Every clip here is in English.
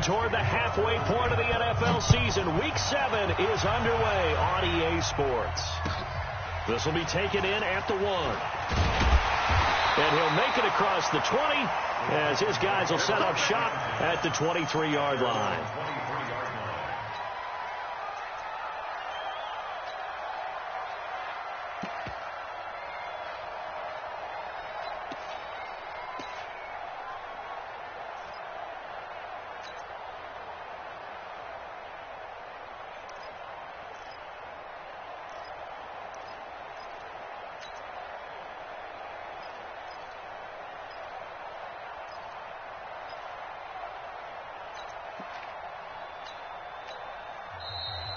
toward the halfway point of the NFL season. Week 7 is underway on EA Sports. This will be taken in at the 1. And he'll make it across the 20 as his guys will set up shop at the 23-yard line.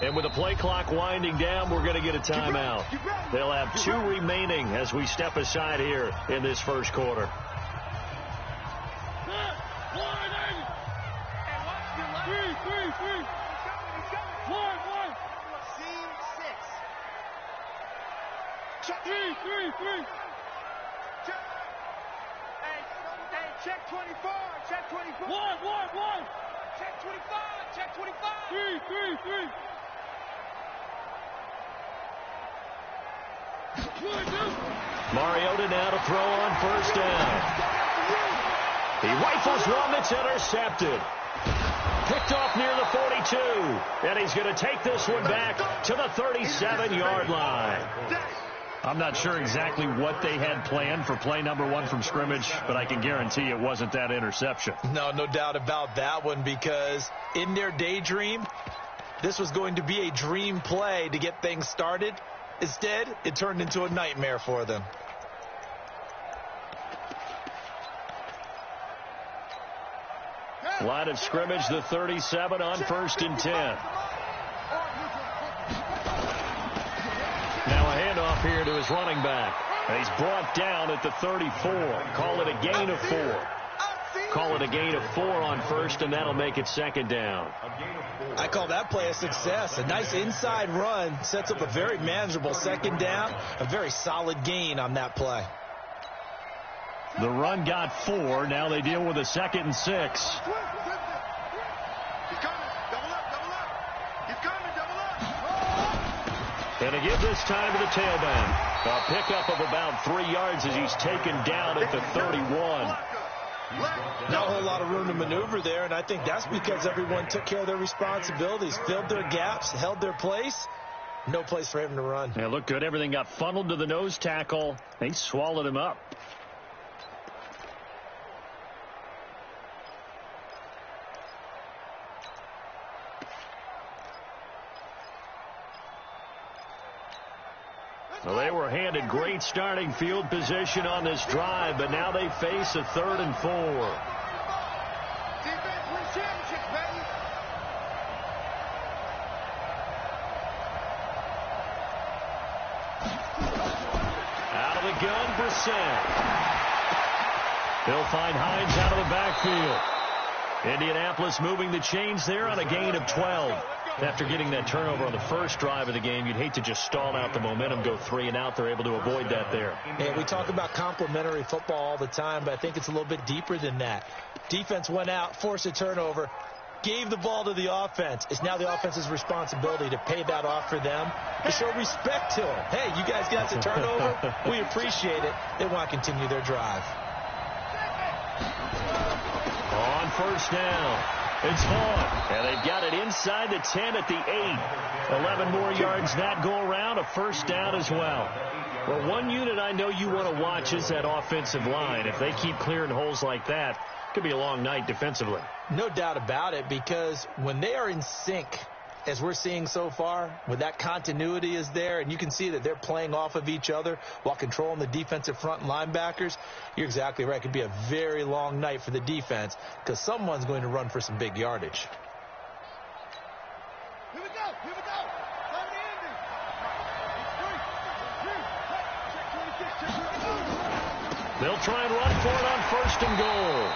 And with the play clock winding down, we're going to get a timeout. They'll have 2 remaining as we step aside here in this first quarter. Check 24. Check 24. One. Check 25. Check 25. Three. Mariota now to throw on first down. He rifles one that's intercepted. Picked off near the 42. And he's going to take this one back to the 37-yard line. I'm not sure exactly what they had planned for play number 1 from scrimmage, but I can guarantee it wasn't that interception. No doubt about that one, because in their daydream, this was going to be a dream play to get things started. Instead, it turned into a nightmare for them. Line of scrimmage, the 37 on 1st and 10. Now a handoff here to his running back. And he's brought down at the 34. Call it a gain of 4. Call it a gain of 4 on first, and that'll make it 2nd down. I call that play a success. A nice inside run sets up a very manageable 2nd down. A very solid gain on that play. The run got 4. Now they deal with a 2nd and 6. And to give this time to the tailback. A pickup of about 3 yards as he's taken down at the 31. Not a whole lot of room to maneuver there, and I think that's because everyone took care of their responsibilities, filled their gaps, held their place. No place for him to run. Yeah, looked good. Everything got funneled to the nose tackle. They swallowed him up. Well, they were handed great starting field position on this drive, but now they face a 3rd and 4. Out of the gun, Brissett. He'll find Hines out of the backfield. Indianapolis moving the chains there on a gain of 12. After getting that turnover on the first drive of the game, you'd hate to just stall out the momentum, go 3 and out. They're able to avoid that there. Hey, we talk about complementary football all the time, but I think it's a little bit deeper than that. Defense went out, forced a turnover, gave the ball to the offense. It's now the offense's responsibility to pay that off for them, to show respect to them. Hey, you guys got the turnover. We appreciate it. They want to continue their drive. On first down, it's Vaughn. And they've got it inside the 10 at the 8. 11 more yards that go around, a first down as well. Well, one unit I know you want to watch is that offensive line. If they keep clearing holes like that, it could be a long night defensively. No doubt about it, because when they are in sync, as we're seeing so far, when that continuity is there, and you can see that they're playing off of each other while controlling the defensive front linebackers, you're exactly right. It could be a very long night for the defense because someone's going to run for some big yardage. Here we go. Time to end it. They'll try and run for it on first and goal.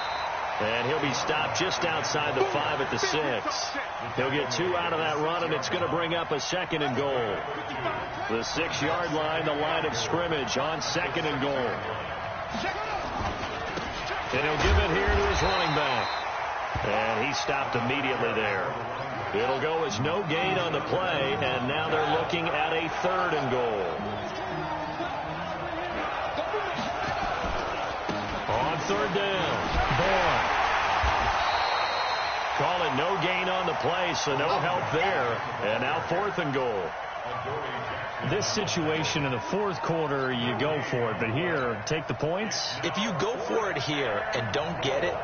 And he'll be stopped just outside the 5 at the 6. He'll get 2 out of that run, and it's going to bring up a 2nd and goal. The 6-yard line, the line of scrimmage on 2nd and goal. And he'll give it here to his running back. And he stopped immediately there. It'll go as no gain on the play, and now they're looking at a 3rd and goal. On 3rd down, Bourne. Call it no gain on the play, so no help there. And now 4th and goal. This situation in the 4th quarter, you go for it. But here, take the points. If you go for it here and don't get it,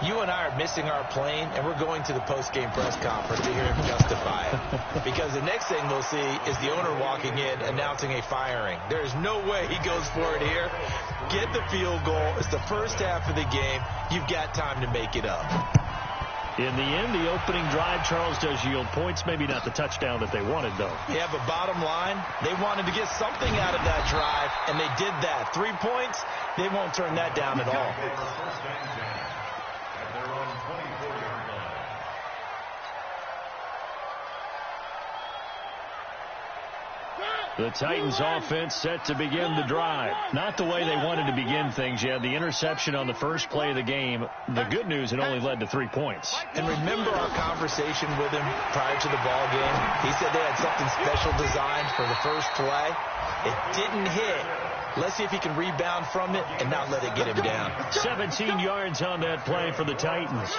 you and I are missing our plane, and we're going to the post-game press conference to hear him justify it. Because the next thing we'll see is the owner walking in announcing a firing. There is no way he goes for it here. Get the field goal. It's the first half of the game. You've got time to make it up. In the end, the opening drive, Charles, does yield points. Maybe not the touchdown that they wanted, though. Yeah, but bottom line, they wanted to get something out of that drive, and they did that. 3 points, they won't turn that down at all. The Titans offense set to begin the drive. Not the way they wanted to begin things. You had the interception on the first play of the game. The good news, it only led to 3 points. And remember our conversation with him prior to the ball game? He said they had something special designed for the first play. It didn't hit. Let's see if he can rebound from it and not let it get him down. 17 yards on that play for the Titans.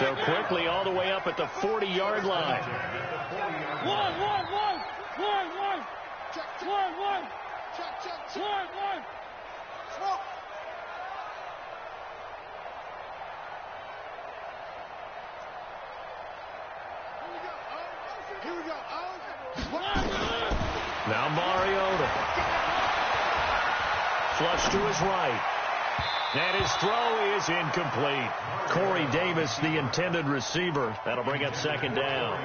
So quickly all the way up at the 40-yard line. One. Check. Smoke. Here we go. Now Mariota. Flush to his right. And his throw is incomplete. Corey Davis, the intended receiver. That'll bring up 2nd down.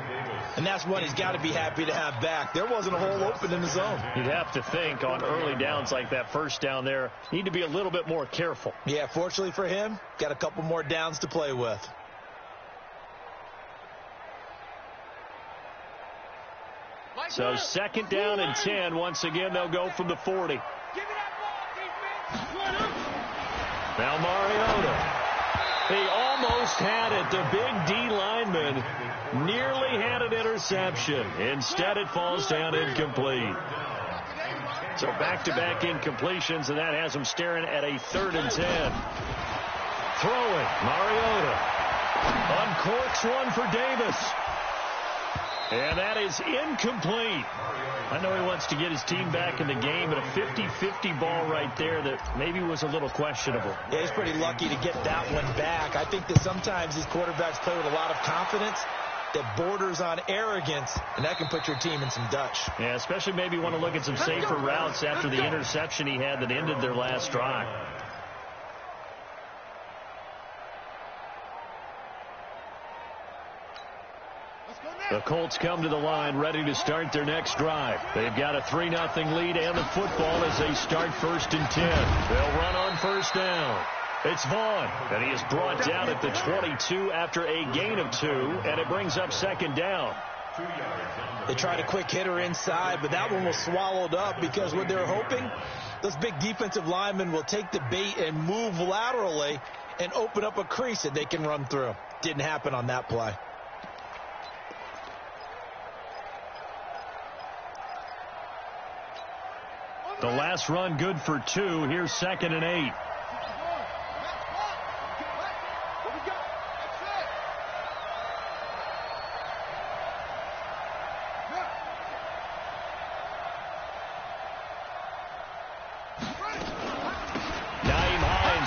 And that's what he's got to be happy to have back. There wasn't a hole open in the zone. You'd have to think on early downs like that first down there, need to be a little bit more careful. Yeah, fortunately for him, got a couple more downs to play with. So 2nd down and 10. Once again, they'll go from the 40. Give me that ball, defense. Now Mariota. He almost had it. The big D lineman nearly had an interception. Instead, it falls down incomplete. So back-to-back incompletions, and that has him staring at a 3rd and 10. Throwing, Mariota. Uncorks one for Davis. And that is incomplete. I know he wants to get his team back in the game, but a 50-50 ball right there that maybe was a little questionable. Yeah, he's pretty lucky to get that one back. I think that sometimes these quarterbacks play with a lot of confidence that borders on arrogance, and that can put your team in some Dutch. Yeah, especially maybe want to look at some safer routes after the interception he had that ended their last drive. The Colts come to the line ready to start their next drive. They've got a 3-0 lead and the football as they start 1st and 10. They'll run on 1st down. It's Vaughn, and he is brought down at the 22 after a gain of 2, and it brings up 2nd down. They tried a quick hitter inside, but that one was swallowed up because what they're hoping, those big defensive linemen will take the bait and move laterally and open up a crease that they can run through. Didn't happen on that play. The last run good for 2. Here's 2nd and 8.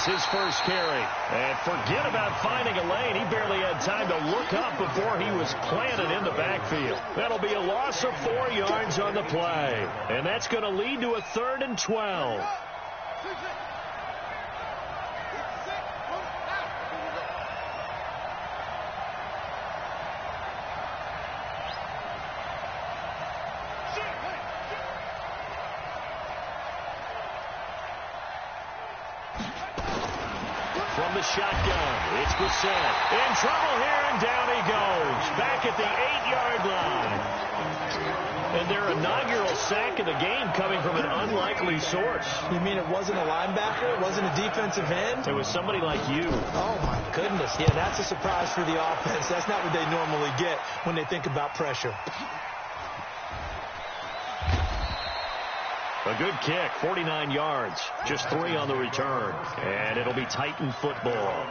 His first carry. And forget about finding a lane. He barely had time to look up before he was planted in the backfield. That'll be a loss of 4 yards on the play. And that's going to lead to a 3rd and 12. From the shotgun, it's Brissett. In trouble here, and down he goes. Back at the 8-yard line. And their inaugural sack of the game coming from an unlikely source. You mean it wasn't a linebacker? It wasn't a defensive end? It was somebody like you. Oh, my goodness. Yeah, that's a surprise for the offense. That's not what they normally get when they think about pressure. A good kick, 49 yards, just 3 on the return. And it'll be Titan football.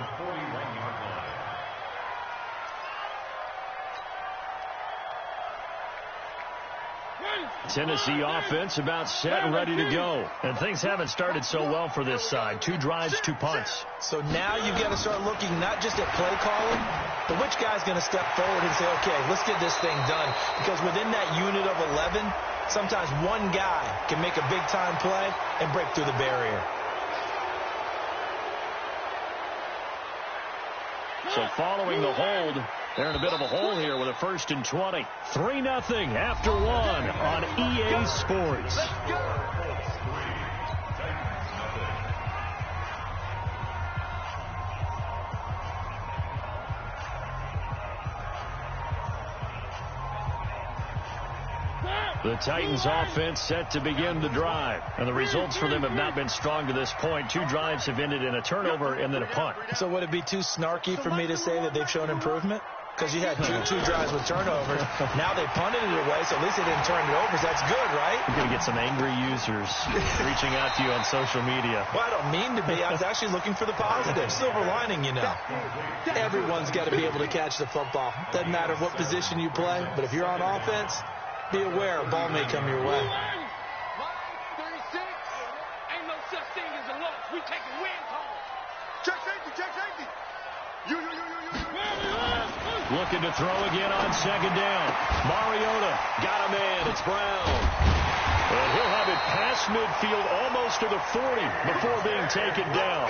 Tennessee offense about set and ready to go. And things haven't started so well for this side. 2 drives, 2 punts. So now you've got to start looking not just at play calling, but which guy's going to step forward and say, okay, let's get this thing done. Because within that unit of 11, sometimes one guy can make a big-time play and break through the barrier. So following the hold, they're in a bit of a hole here with a 1st and 20. 3-0 after 1 on EA Sports. The Titans offense set to begin the drive. And the results for them have not been strong to this point. 2 drives have ended in a turnover and then a punt. So would it be too snarky for me to say that they've shown improvement? Because you had two drives with turnovers. Now they punted it away, so at least they didn't turn it over. So that's good, right? You're going to get some angry users reaching out to you on social media. Well, I don't mean to be. I was actually looking for the positive. Silver lining, you know. Everyone's got to be able to catch the football. Doesn't matter what position you play, but if you're on offense, be aware a ball may come your way. 36. Ain't no such thing as a loss. We taking wins home. Check safety, check safety. You. Looking to throw again on 2nd down. Mariota got a man. It's Brown. And he'll have it past midfield almost to the 40 before being taken down.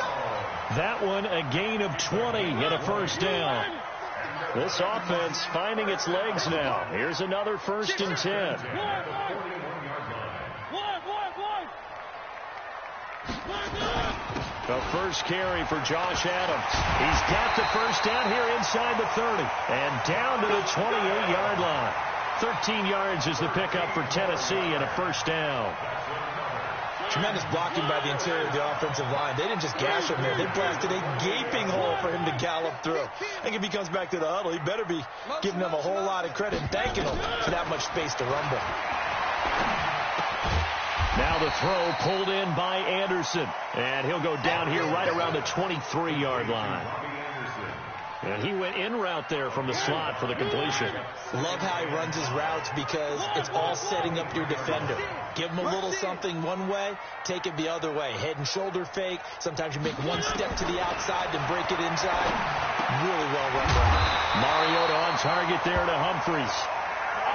That one a gain of 20 and a 1st down. This offense finding its legs now. Here's another 1st and 10. The first carry for Josh Adams. He's got the 1st down here inside the 30. And down to the 28-yard line. 13 yards is the pickup for Tennessee and a 1st down. Tremendous blocking by the interior of the offensive line. They didn't just gash him there. They blasted a gaping hole for him to gallop through. I think if he comes back to the huddle, he better be giving them a whole lot of credit and thanking them for that much space to rumble. Now the throw pulled in by Anderson. And he'll go down here right around the 23-yard line. And he went in route there from the slot for the completion. Love how he runs his routes because it's all setting up your defender. Give him a little something one way, take it the other way. Head and shoulder fake. Sometimes you make one step to the outside and break it inside. Really well run route. Mariota on target there to Humphries.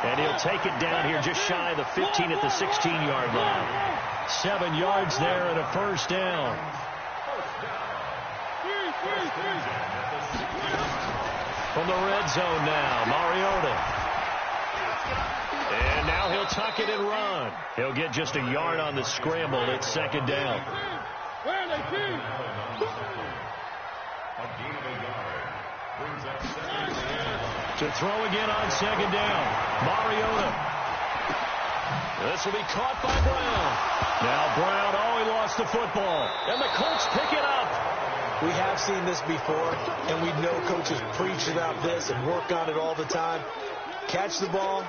And he'll take it down here just shy of the 15 at the 16-yard line. 7 yards there and a 1st down. From the red zone now, Mariota. And now he'll tuck it and run. He'll get just a yard on the scramble. It's 2nd down. To throw again on 2nd down. Mariota. This will be caught by Brown. Now Brown, he lost the football. And the Colts pick it up. We have seen this before, and we know coaches preach about this and work on it all the time. Catch the ball.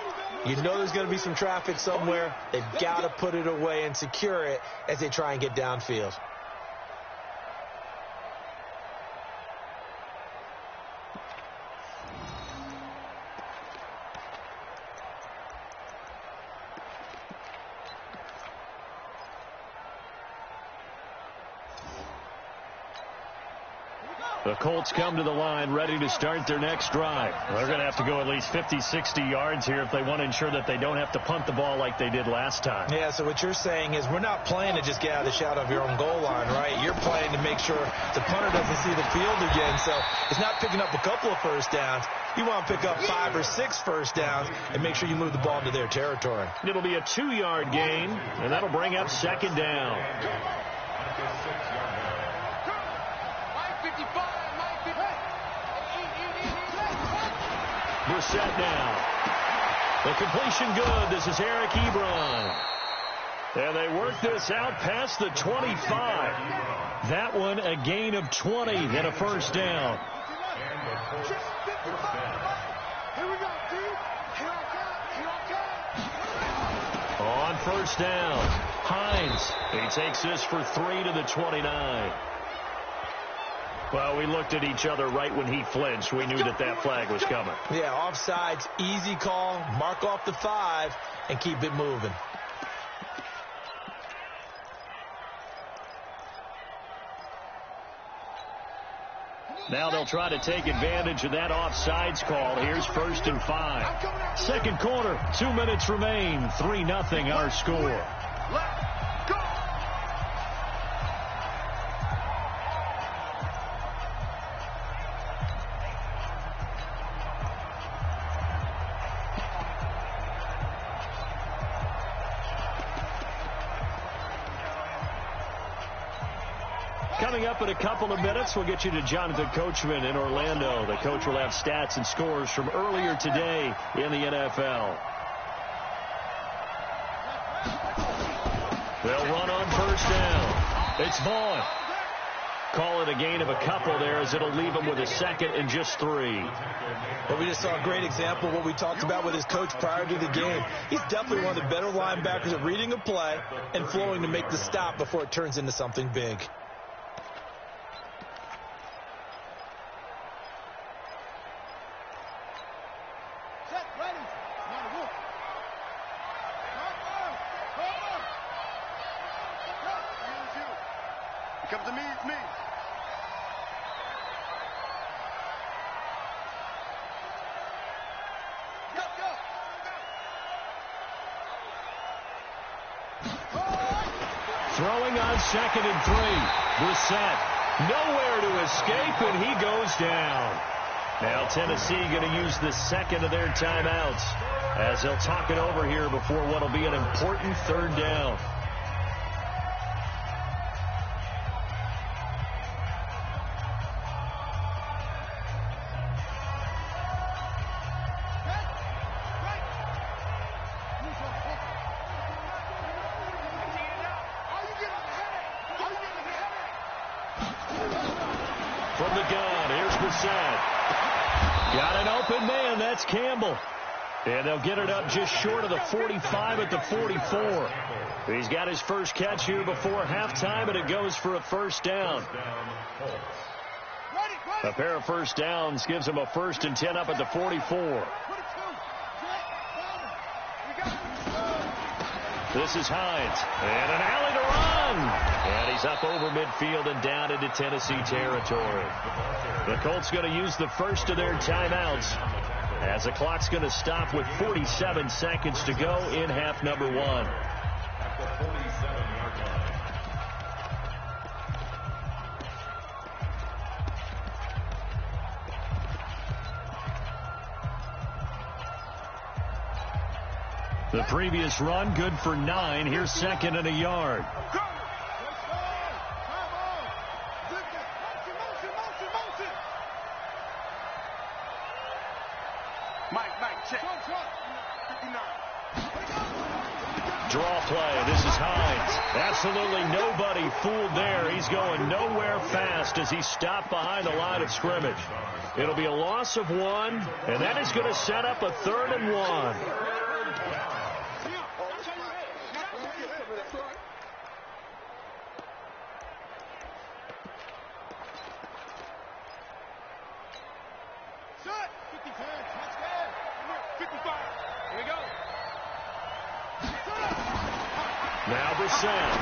You know there's going to be some traffic somewhere. They've got to put it away and secure it as they try and get downfield. The Colts come to the line ready to start their next drive. They're going to have to go at least 50, 60 yards here if they want to ensure that they don't have to punt the ball like they did last time. Yeah, so what you're saying is we're not playing to just get out of the shadow of your own goal line, right? You're playing to make sure the punter doesn't see the field again. So it's not picking up a couple of 1st downs. You want to pick up 5 or 6 1st downs and make sure you move the ball into their territory. It'll be a 2-yard gain, and that'll bring up 2nd down. Brissett now. The completion good. This is Eric Ebron. And they work this out past the 25. That one a gain of 20 and a first down. On first down, Hines. He takes this for 3 to the 29. Well, we looked at each other right when he flinched. We knew that flag was coming. Yeah, offsides, easy call. Mark off the 5 and keep it moving. Now they'll try to take advantage of that offsides call. Here's 1st and 5. Second quarter, 2 minutes remain. 3-0 our score. Coming up in a couple of minutes, we'll get you to Jonathan Coachman in Orlando. The coach will have stats and scores from earlier today in the NFL. They'll run on first down. It's Vaughn. Call it a gain of a couple there, as it'll leave him with a second and just 3. Well, we just saw a great example of what we talked about with his coach prior to the game. He's definitely one of the better linebackers at reading a play and flowing to make the stop before it turns into something big. Come to me, it's me. Go, go. Throwing on 2nd and 3. Brissett nowhere to escape, and he goes down. Now Tennessee going to use the second of their timeouts as they'll talk it over here before what will be an important 3rd down. From the gun, here's Brissett. Got an open man, that's Campbell. And they'll get it up just short of the 45 at the 44. He's got his first catch here before halftime, and it goes for a first down. A pair of first downs gives him a 1st and 10 up at the 44. This is Hines, and an alley to run. And he's up over midfield and down into Tennessee territory. The Colts going to use the first of their timeouts as the clock's going to stop with 47 seconds to go in half number 1. The previous run, good for 9. Here's 2nd and a yard. Draw play. This is Hines. Absolutely nobody fooled there. He's going nowhere fast as he stopped behind the line of scrimmage. It'll be a loss of 1, and that is going to set up a 3rd and 1. Now Brissett.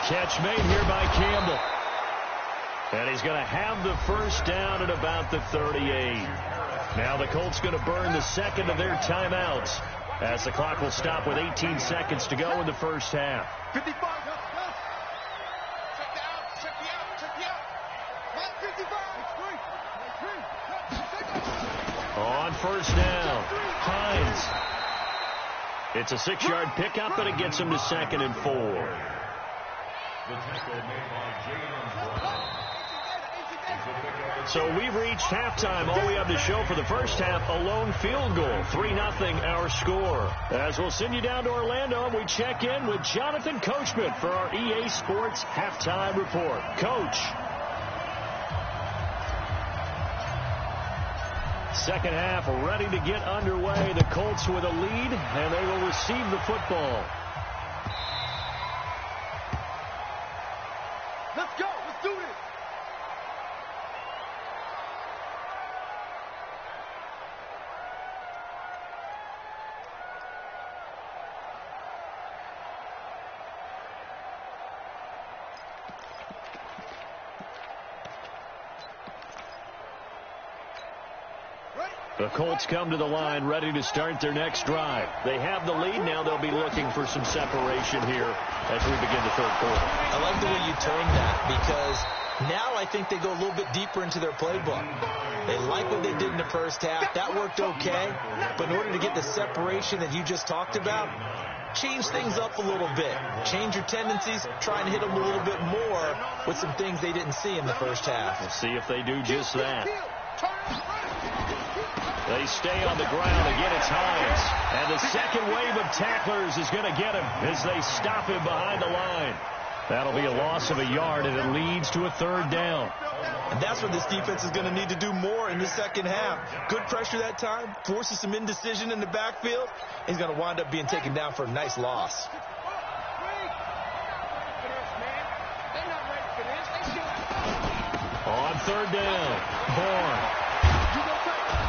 Catch made here by Campbell. And he's going to have the first down at about the 38. Now the Colts going to burn the second of their timeouts as the clock will stop with 18 seconds to go in the first half. 55. On first down, Hines. It's a 6-yard pickup, but it gets him to 2nd and 4. So we've reached halftime. All we have to show for the first half, a lone field goal. 3-0 our score. As we'll send you down to Orlando, and we check in with Jonathan Coachman for our EA Sports Halftime Report. Coach. Second half ready to get underway. The Colts with a lead, and they will receive the football. Let's go. Let's do this. The Colts come to the line ready to start their next drive. They have the lead. Now they'll be looking for some separation here as we begin the third quarter. I like the way you termed that, because now I think they go a little bit deeper into their playbook. They like what they did in the first half. That worked okay. But in order to get the separation that you just talked about, change things up a little bit. Change your tendencies. Try and hit them a little bit more with some things they didn't see in the first half. We'll see if they do just that. They stay on the ground. Again, it's Hines. And the second wave of tacklers is going to get him as they stop him behind the line. That'll be a loss of a yard, and it leads to a third down. And that's what this defense is going to need to do more in the second half. Good pressure that time, forces some indecision in the backfield. He's going to wind up being taken down for a nice loss. On third down, Bourne.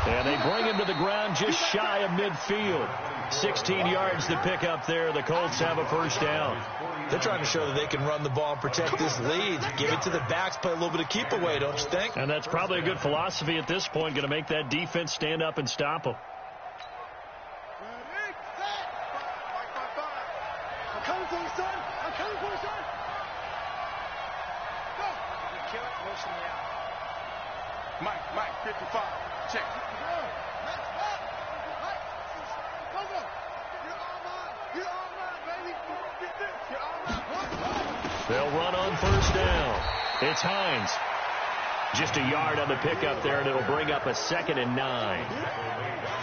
And they bring him to the ground just shy of midfield. 16 yards to pick up there. The Colts have a first down. They're trying to show that they can run the ball and protect this lead. Give it to the backs, play a little bit of keep away, don't you think? And that's probably a good philosophy at this point, going to make that defense stand up and stop them. I'm coming for you, son. I'm coming for you, son. Go. Kill it, motion me out. Mike, 55. Check. They'll run on first down. It's Hines. Just a yard on the pickup there, and it'll bring up a 2nd and 9.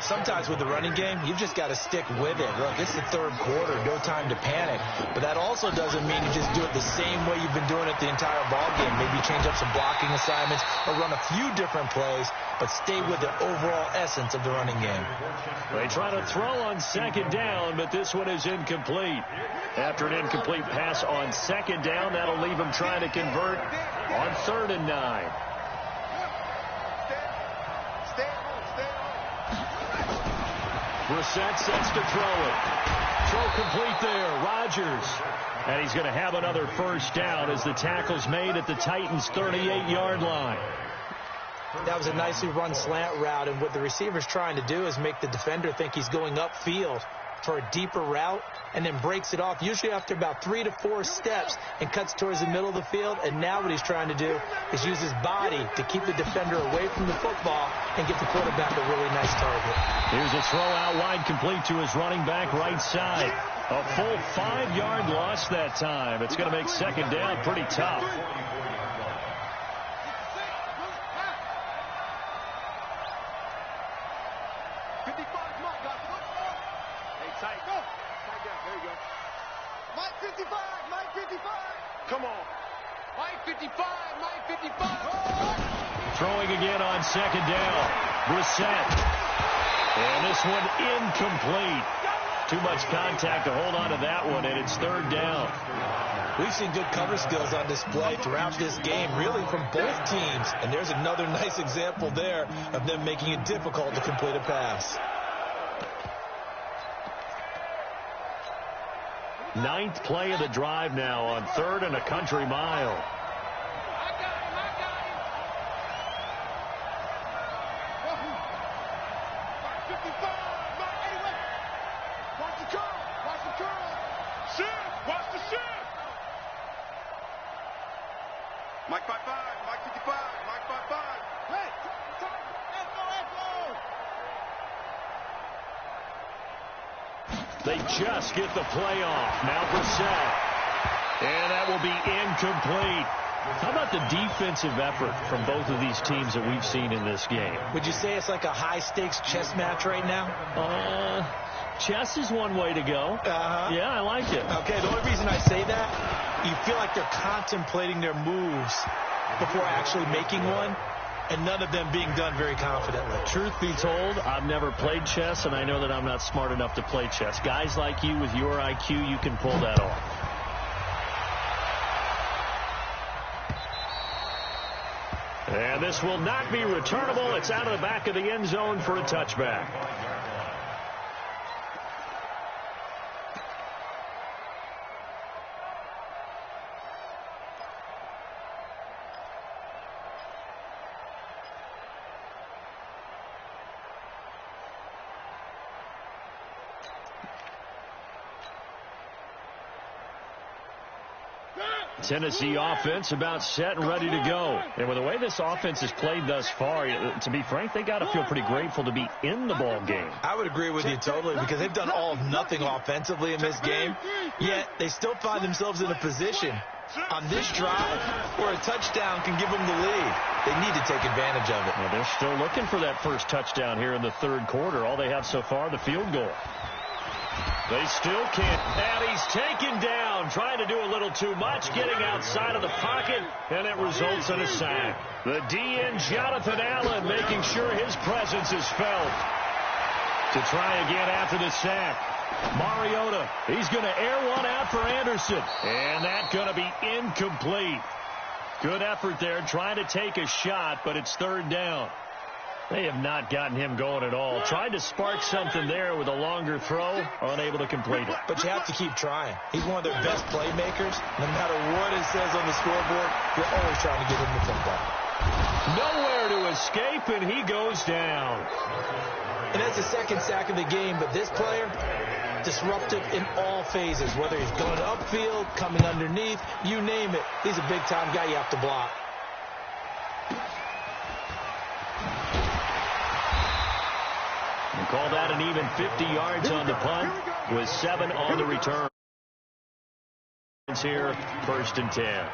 Sometimes with the running game, you've just got to stick with it. Look, it's the third quarter, no time to panic. But that also doesn't mean you just do it the same way you've been doing it the entire ball game. Maybe change up some blocking assignments or run a few different plays, but stay with the overall essence of the running game. They try to throw on second down, but this one is incomplete. After an incomplete pass on second down, that'll leave them trying to convert on 3rd and 9. Brissett sets to throw it. Throw complete there. Rodgers. And he's going to have another first down as the tackle's made at the Titans' 38-yard line. That was a nicely run slant route, and what the receiver's trying to do is make the defender think he's going upfield for a deeper route, and then breaks it off, usually after about 3 to 4 steps, and cuts towards the middle of the field. And now what he's trying to do is use his body to keep the defender away from the football and get the quarterback a really nice target. Here's a throw out wide, complete to his running back right side. A full 5-yard loss that time. It's going to make second down pretty tough. Come on. Mike 55, Mike 55. Throwing again on second down. Brissett. And this one incomplete. Too much contact to hold on to that one, and it's third down. We've seen good cover skills on display throughout this game, really from both teams. And there's another nice example there of them making it difficult to complete a pass. 9th play of the drive now on 3rd and a country mile. I got him. Mike 55, Mike anyway. Watch the curl. Shift, watch the shift. Mike 55, Mike 55, Mike 55. Hey, They just get the play off. Now Brissett. And that will be incomplete. How about the defensive effort from both of these teams that we've seen in this game? Would you say it's like a high-stakes chess match right now? Chess is one way to go. Yeah, I like it. Okay, the only reason I say that, you feel like they're contemplating their moves before actually making one, and none of them being done very confidently. Truth be told, I've never played chess, and I know that I'm not smart enough to play chess. Guys like you with your IQ, you can pull that off. And this will not be returnable. It's out of the back of the end zone for a touchback. Tennessee offense about set and ready to go. And with the way this offense has played thus far, to be frank, they got to feel pretty grateful to be in the ball game. I would agree with you totally, because they've done all of nothing offensively in this game, yet they still find themselves in a position on this drive where a touchdown can give them the lead. They need to take advantage of it. Well, they're still looking for that first touchdown here in the third quarter. All they have so far, the field goal. They still can't. And he's taken down, trying to do a little too much, getting outside of the pocket, and it results in a sack. The DN, Jonathan Allen, making sure his presence is felt. To try again after the sack. Mariota, he's going to air one out for Anderson. And that's going to be incomplete. Good effort there, trying to take a shot, but it's third down. They have not gotten him going at all. Tried to spark something there with a longer throw, unable to complete it. But you have to keep trying. He's one of their best playmakers. No matter what it says on the scoreboard, you're always trying to get him the football. Nowhere to escape, and he goes down. And that's the second sack of the game, but this player, disruptive in all phases, whether he's going upfield, coming underneath, you name it. He's a big-time guy you have to block. And call that an even 50 yards on the punt with 7 on the return. Here, 1st and 10.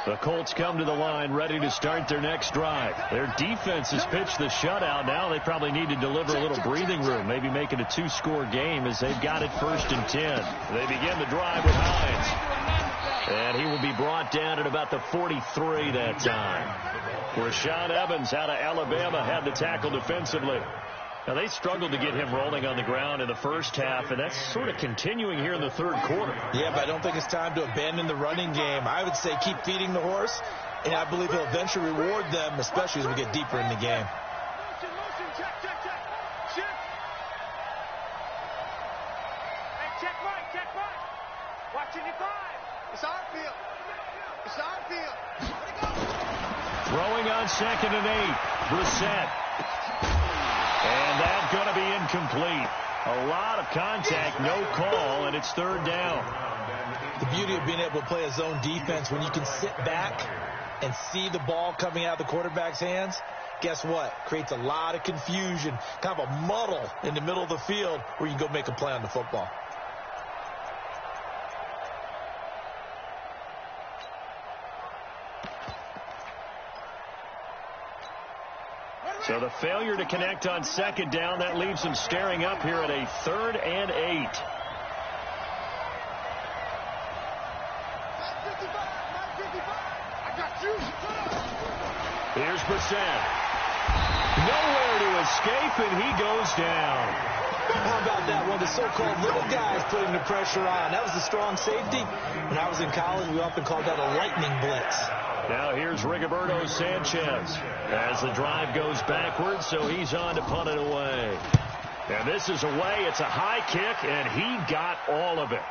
The Colts come to the line ready to start their next drive. Their defense has pitched the shutout. Now they probably need to deliver a little breathing room, maybe make it a 2-score game as they've got it 1st and 10. They begin the drive with Hines. And he will be brought down at about the 43 that time. Rashaan Evans out of Alabama had the tackle defensively. Now, they struggled to get him rolling on the ground in the first half, and that's sort of continuing here in the third quarter. Yeah, but I don't think it's time to abandon the running game. I would say keep feeding the horse, and I believe he'll eventually reward them, especially as we get deeper in the game. Check right. Watching your 5. It's our field. Throwing on 2nd and 8. Brissett. And that's going to be incomplete. A lot of contact, no call, and it's 3rd down. The beauty of being able to play a zone defense, when you can sit back and see the ball coming out of the quarterback's hands, guess what? Creates a lot of confusion, kind of a muddle in the middle of the field where you can go make a play on the football. So the failure to connect on 2nd down, that leaves them staring up here at a 3rd and 8. Here's Brissett. Nowhere to escape, and he goes down. How about that? One of the so-called little guys putting the pressure on. That was the strong safety. When I was in college, we often called that a lightning blitz. Now here's Rigoberto Sanchez as the drive goes backwards, so he's on to punt it away. And this is away. It's a high kick, and he got all of it.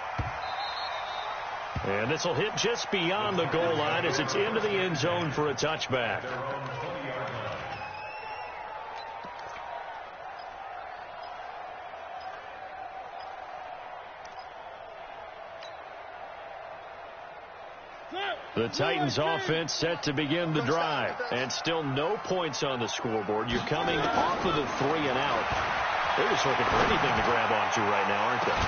And this will hit just beyond the goal line as it's into the end zone for a touchback. The Titans offense set to begin the drive. And still no points on the scoreboard. You're coming off of the 3 and out. They're just looking for anything to grab onto right now, aren't they?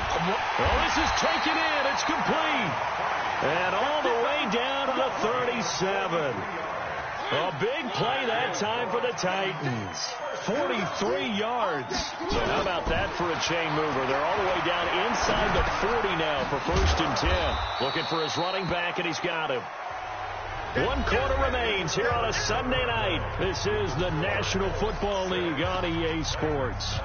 Well, this is taken in. It's complete. And all the way down to the 37. A big play that time for the Titans. 43 yards. So how about that for a chain mover? They're all the way down inside the 40 now for 1st and 10. Looking for his running back, and he's got him. 1 quarter remains here on a Sunday night. This is the National Football League on EA Sports.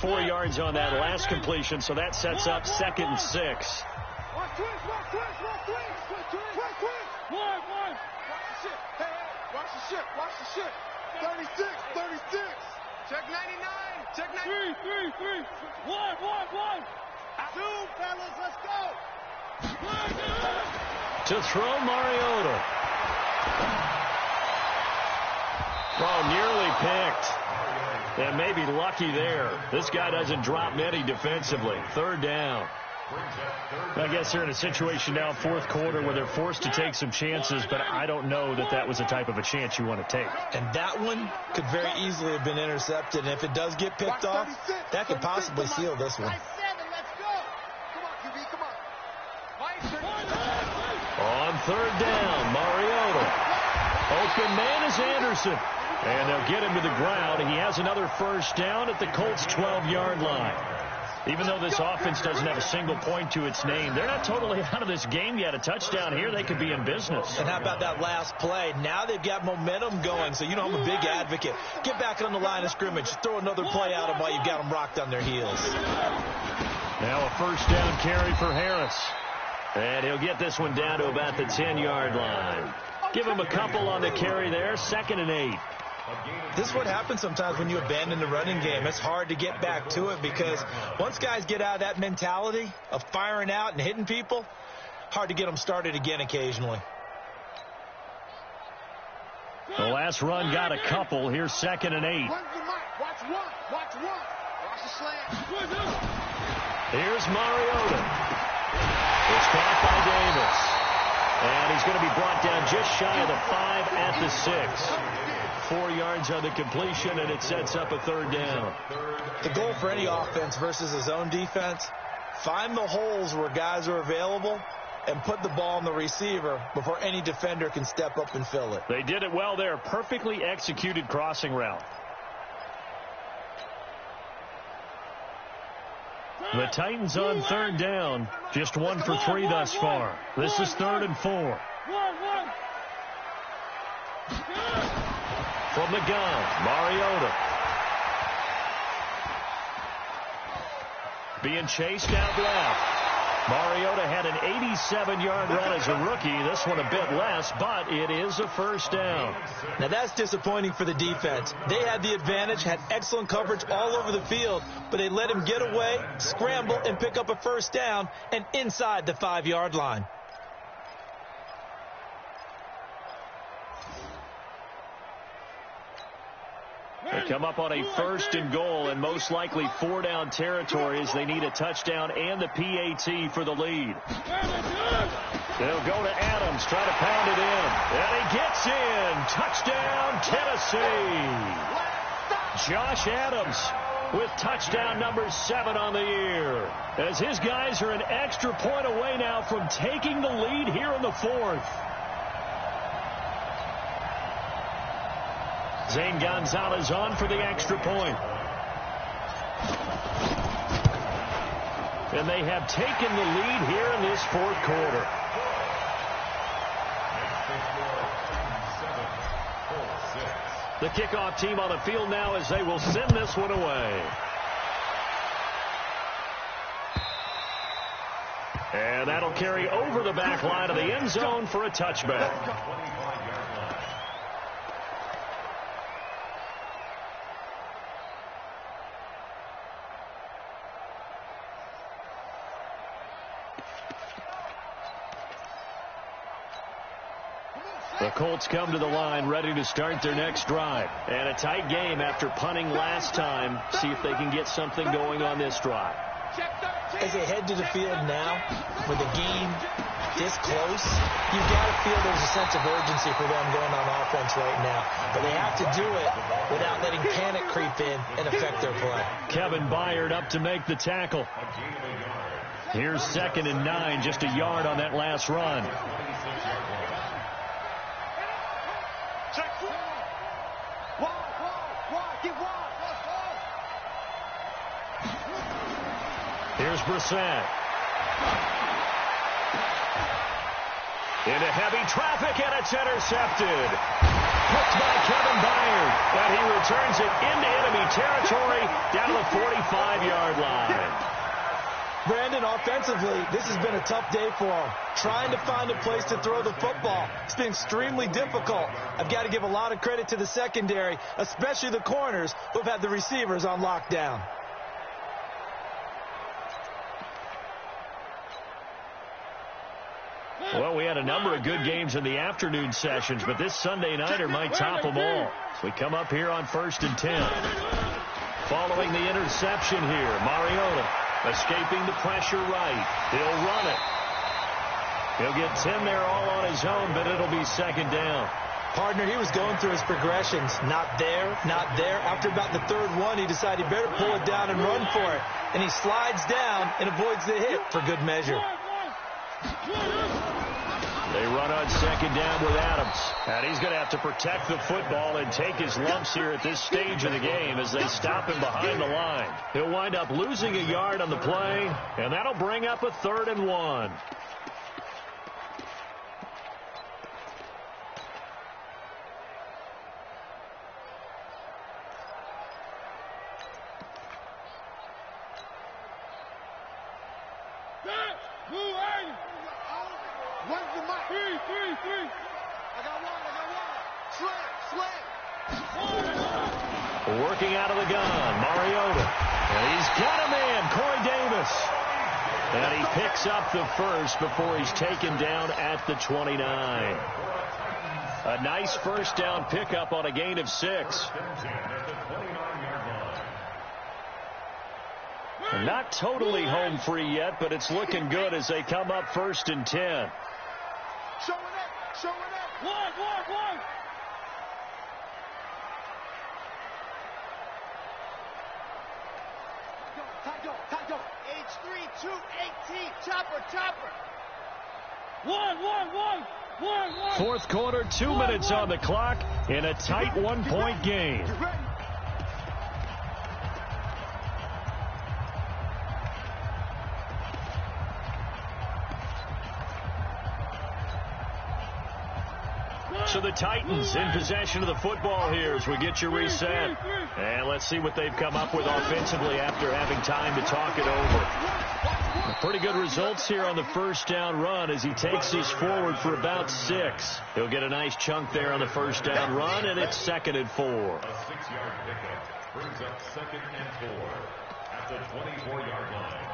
Four yards on that last completion, so that sets up 2nd and 6. Watch the ship. 36. Check 99. Check 99. 3. 1. 2, fellas, let's go. To throw Mariota. Oh, nearly picked. And maybe lucky there. This guy doesn't drop many defensively. 3rd down. I guess they're in a situation now, 4th quarter, where they're forced to take some chances, but I don't know that that was the type of a chance you want to take. And that one could very easily have been intercepted. And if it does get picked off, that could possibly seal this one. On 3rd down, Mariota. Open man is Anderson. And they'll get him to the ground. He has another 1st down at the Colts' 12-yard line. Even though this offense doesn't have a single point to its name, they're not totally out of this game yet. A touchdown here, they could be in business. And how about that last play? Now they've got momentum going, so you know I'm a big advocate. Get back on the line of scrimmage. Throw another play at them while you've got them rocked on their heels. Now a 1st down carry for Harris. And he'll get this one down to about the 10-yard line. Give him a couple on the carry there. 2nd and 8. This is what happens sometimes when you abandon the running game. It's hard to get back to it because once guys get out of that mentality of firing out and hitting people, hard to get them started again occasionally. The last run got a couple. Here's 2nd and 8. Watch one. Watch the slant. Here's Mariota. It's caught by Davis. And he's going to be brought down just shy of the 5 at the 6. 4 yards on the completion, and it sets up a 3rd down. The goal for any offense versus his own defense, find the holes where guys are available and put the ball in the receiver before any defender can step up and fill it. They did it well there. Perfectly executed crossing route. The Titans on 3rd down. Just 1 for 3 thus far. This is 3rd and 4. From the gun, Mariota. Being chased out left. Mariota had an 87-yard run as a rookie. This one a bit less, but it is a 1st down. Now that's disappointing for the defense. They had the advantage, had excellent coverage all over the field, but they let him get away, scramble, and pick up a 1st down and inside the 5-yard line. They come up on a 1st and goal and most likely 4-down territory as they need a touchdown and the PAT for the lead. They'll go to Adams, try to pound it in. And he gets in. Touchdown, Tennessee. Josh Adams with touchdown number 7 on the year. As his guys are an extra point away now from taking the lead here in the 4th. Zane Gonzalez on for the extra point. And they have taken the lead here in this 4th quarter. The kickoff team on the field now as they will send this one away. And that'll carry over the back line of the end zone for a touchback. The Colts come to the line ready to start their next drive. And a tight game after punting last time. See if they can get something going on this drive. As they head to the field now, with the game this close, you've got to feel there's a sense of urgency for them going on offense right now. But they have to do it without letting panic creep in and affect their play. Kevin Byard up to make the tackle. Here's 2nd and 9, just a yard on that last run. Here's Brissett. Into heavy traffic, and it's intercepted. Hooked by Kevin Byard, and he returns it into enemy territory down to the 45-yard line. Brandon, offensively, this has been a tough day for him. Trying to find a place to throw the football. It's been extremely difficult. I've got to give a lot of credit to the secondary, especially the corners who've had the receivers on lockdown. Well, we had a number of good games in the afternoon sessions, but this Sunday nighter might top them all. We come up here on 1st and 10. Following the interception here, Mariota escaping the pressure right. He'll run it. He'll get 10 there all on his own, but it'll be 2nd down. Partner, he was going through his progressions. Not there, not there. After about the 3rd one, he decided he better pull it down and run for it. And he slides down and avoids the hit for good measure. They run on 2nd down with Adams. And he's going to have to protect the football and take his lumps here at this stage of the game as they stop him behind the line. He'll wind up losing a yard on the play, and that'll bring up a 3rd and 1. Working out of the gun, Mariota. And he's got a man, Corey Davis. And he picks up the first before he's taken down at the 29. A nice first down pickup on a gain of 6. Not totally home free yet, but it's looking good as they come up 1st and 10. Showing up. One. Taco. H3, 218, chopper. One. 4th quarter, 2 minutes on the clock in a tight 1-point game. So the Titans in possession of the football here as we get you reset. And let's see what they've come up with offensively after having time to talk it over. Pretty good results here on the first down run as he takes this forward for about 6. He'll get a nice chunk there on the first down run, and it's 2nd and 4. A 6-yard pickup brings up 2nd and 4 at the 24-yard line.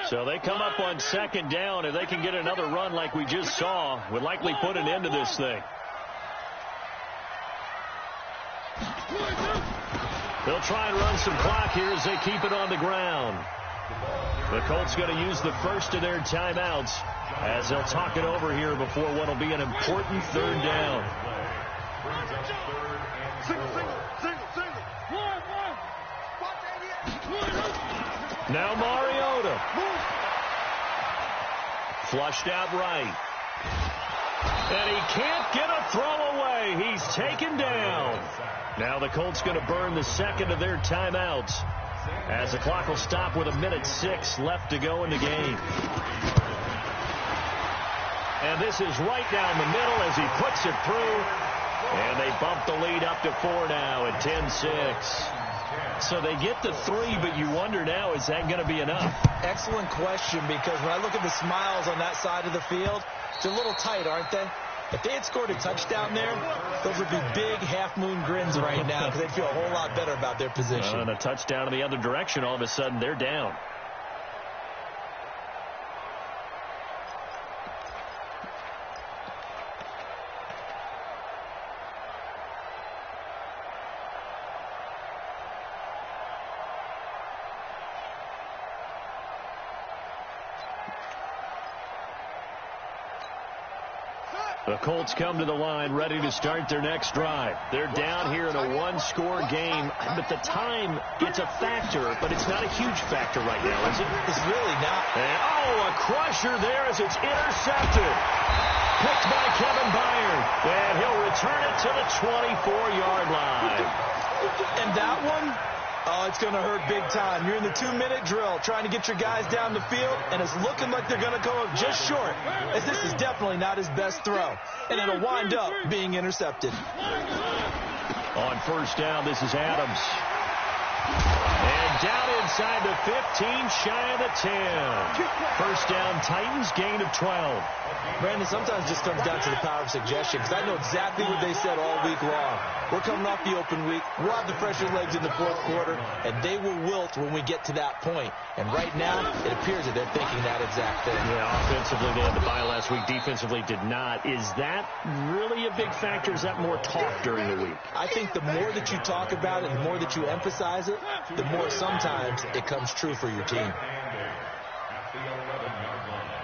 So they come up on 2nd down, and they can get another run like we just saw. Would likely put an end to this thing. They'll try and run some clock here as they keep it on the ground. The Colts going to use the first of their timeouts as they'll talk it over here before what will be an important 3rd down. Now Mariota. Flushed out right. And he can't get a throw away. He's taken down. Now the Colts going to burn the 2nd of their timeouts as the clock will stop with 1:06 left to go in the game. And this is right down the middle as he puts it through. And they bump the lead up to 4 now at 10-6. So they get the 3, but you wonder now, is that going to be enough? Excellent question, because when I look at the smiles on that side of the field, they're a little tight, aren't they? If they had scored a touchdown there, those would be big half-moon grins right now because they'd feel a whole lot better about their position. And a touchdown in the other direction, all of a sudden they're down. The Colts come to the line ready to start their next drive. They're down here in a one-score game, but the time, it's a factor, but it's not a huge factor right now, is it? It's really not. And, a crusher there as it's intercepted. Picked by Kevin Byard, and he'll return it to the 24-yard line. And that one, it's going to hurt big time. You're in the 2-minute drill trying to get your guys down the field, and it's looking like they're going to go just short, as this is definitely not his best throw, and it'll wind up being intercepted. On first down, this is Adams. And down inside the 15, shy of the 10. First down, Titans, gain of 12. Brandon, sometimes it just comes down to the power of suggestion, because I know exactly what they said all week long. We're coming off the open week. We'll have the fresher legs in the fourth quarter, and they will wilt when we get to that point. And right now, it appears that they're thinking that exact thing. Yeah, offensively, they had to bye last week. Defensively, did not. Is that really a big factor? Is that more talk during the week? I think the more that you talk about it, the more that you emphasize it, the more sometimes it comes true for your team. At the 11-yard line.